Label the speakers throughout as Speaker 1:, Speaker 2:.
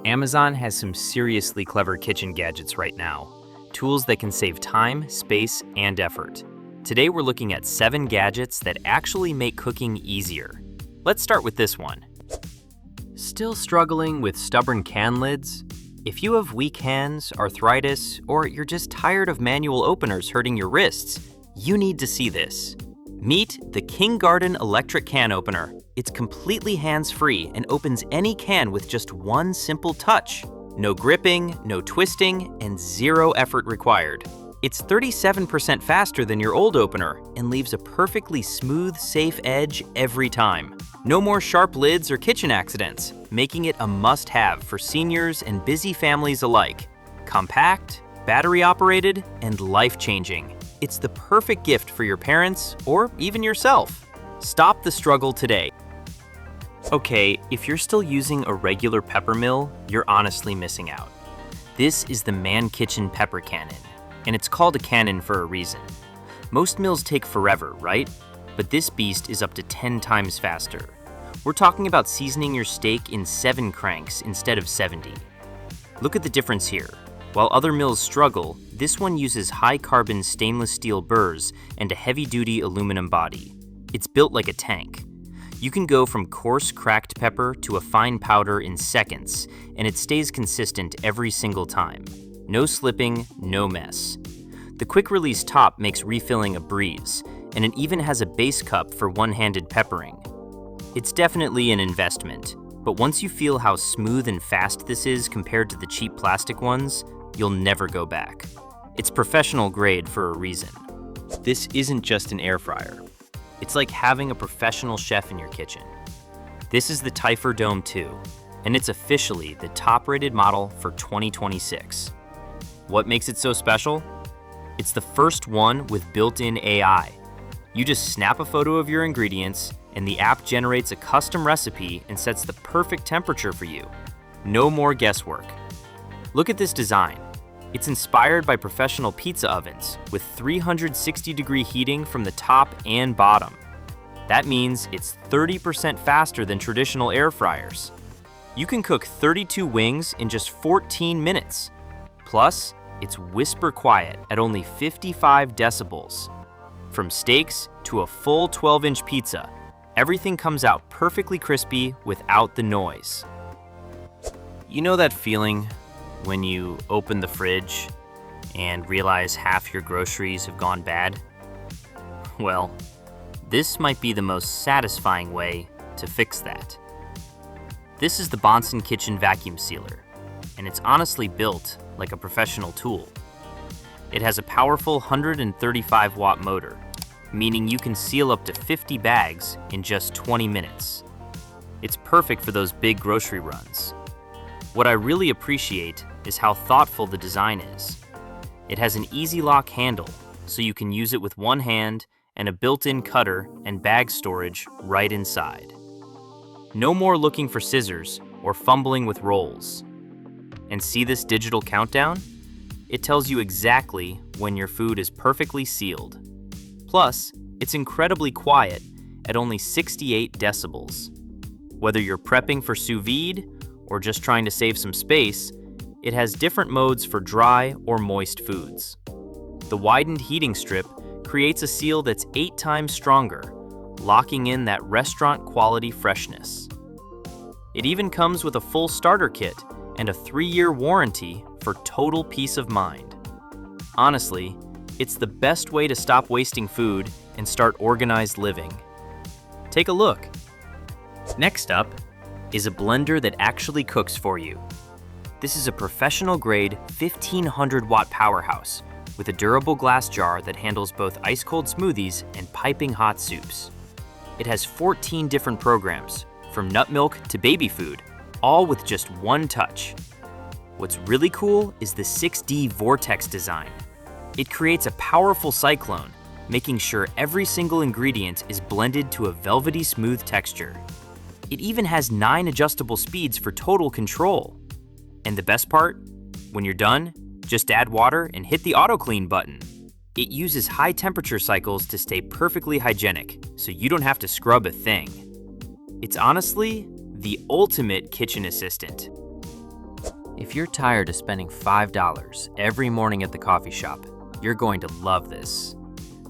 Speaker 1: Amazon has some seriously clever kitchen gadgets right now. Tools that can save time, space, and effort. Today we're looking at 7 gadgets that actually make cooking easier. Let's start with this one. Still struggling with stubborn can lids? If you have weak hands, arthritis, or you're just tired of manual openers hurting your wrists, you need to see this. Meet the KingGardan electric can opener. It's completely hands-free and opens any can with just one simple touch. No gripping, no twisting, and 0 effort required. It's 37% faster than your old opener and leaves a perfectly smooth, safe edge every time. No more sharp lids or kitchen accidents, making it a must-have for seniors and busy families alike. Compact, battery-operated, and life-changing. It's the perfect gift for your parents or even yourself. Stop the struggle today. Okay, if you're still using a regular pepper mill, you're honestly missing out. This is the MANNKITCHEN pepper cannon, and it's called a cannon for a reason. Most mills take forever, right? But this beast is up to 10 times faster. We're talking about seasoning your steak in 7 cranks instead of 70. Look at the difference here. While other mills struggle, this one uses high-carbon stainless steel burrs and a heavy-duty aluminum body. It's built like a tank. You can go from coarse cracked pepper to a fine powder in seconds, and it stays consistent every single time. No slipping, no mess. The quick-release top makes refilling a breeze, and it even has a base cup for one-handed peppering. It's definitely an investment, but once you feel how smooth and fast this is compared to the cheap plastic ones, you'll never go back. It's professional grade for a reason. This isn't just an air fryer. It's like having a professional chef in your kitchen. This is the Typhur Dome 2, and it's officially the top-rated model for 2026. What makes it so special? It's the first one with built-in AI. You just snap a photo of your ingredients, and the app generates a custom recipe and sets the perfect temperature for you. No more guesswork. Look at this design. It's inspired by professional pizza ovens with 360-degree heating from the top and bottom. That means it's 30% faster than traditional air fryers. You can cook 32 wings in just 14 minutes. Plus, it's whisper quiet at only 55 decibels. From steaks to a full 12-inch pizza, everything comes out perfectly crispy without the noise. You know that feeling when you open the fridge and realize half your groceries have gone bad? Well, this might be the most satisfying way to fix that. This is the Bonsenkitchen vacuum sealer, and it's honestly built like a professional tool. It has a powerful 135-watt motor, meaning you can seal up to 50 bags in just 20 minutes. It's perfect for those big grocery runs. What I really appreciate is how thoughtful the design is. It has an easy lock handle, so you can use it with one hand and a built-in cutter and bag storage right inside. No more looking for scissors or fumbling with rolls. And see this digital countdown? It tells you exactly when your food is perfectly sealed. Plus, it's incredibly quiet at only 68 decibels. Whether you're prepping for sous vide or just trying to save some space, it has different modes for dry or moist foods. The widened heating strip creates a seal that's 8 times stronger, locking in that restaurant-quality freshness. It even comes with a full starter kit and a 3-year warranty for total peace of mind. Honestly, it's the best way to stop wasting food and start organized living. Take a look. Next up is a blender that actually cooks for you. This is a professional-grade 1500-watt powerhouse with a durable glass jar that handles both ice-cold smoothies and piping hot soups. It has 14 different programs, from nut milk to baby food, all with just one touch. What's really cool is the 6D vortex design. It creates a powerful cyclone, making sure every single ingredient is blended to a velvety smooth texture. It even has 9 adjustable speeds for total control. And the best part? When you're done, just add water and hit the auto clean button. It uses high temperature cycles to stay perfectly hygienic, so you don't have to scrub a thing. It's honestly the ultimate kitchen assistant. If you're tired of spending $5 every morning at the coffee shop, you're going to love this.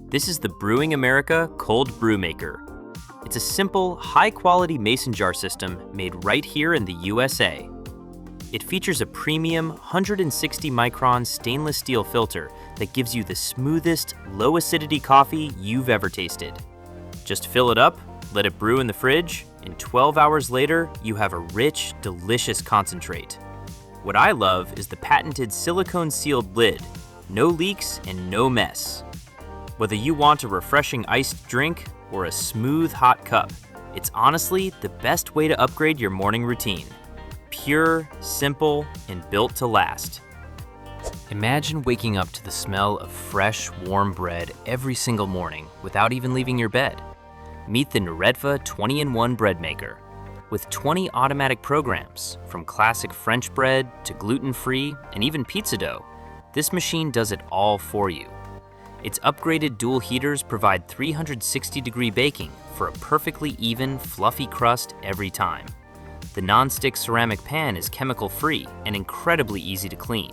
Speaker 1: This is the Brewing America Cold Brew Maker. It's a simple, high-quality mason jar system made right here in the USA. It features a premium 160-micron stainless steel filter that gives you the smoothest, low-acidity coffee you've ever tasted. Just fill it up, let it brew in the fridge, and 12 hours later, you have a rich, delicious concentrate. What I love is the patented silicone-sealed lid. No leaks and no mess. Whether you want a refreshing iced drink or a smooth hot cup, it's honestly the best way to upgrade your morning routine. Pure, simple, and built to last. Imagine waking up to the smell of fresh, warm bread every single morning without even leaving your bed. Meet the Neretva 20-in-1 bread maker. With 20 automatic programs, from classic French bread to gluten-free and even pizza dough, this machine does it all for you. Its upgraded dual heaters provide 360-degree baking for a perfectly even, fluffy crust every time. The non-stick ceramic pan is chemical-free and incredibly easy to clean,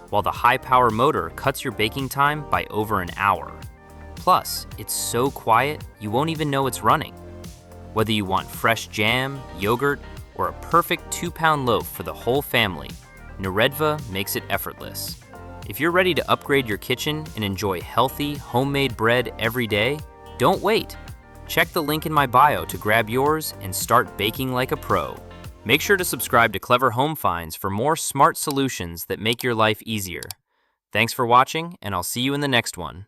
Speaker 1: while the high-power motor cuts your baking time by over an hour. Plus, it's so quiet, you won't even know it's running. Whether you want fresh jam, yogurt, or a perfect 2-pound loaf for the whole family, Neretva makes it effortless. If you're ready to upgrade your kitchen and enjoy healthy, homemade bread every day, don't wait. Check the link in my bio to grab yours and start baking like a pro. Make sure to subscribe to Clever Home Finds for more smart solutions that make your life easier. Thanks for watching, and I'll see you in the next one.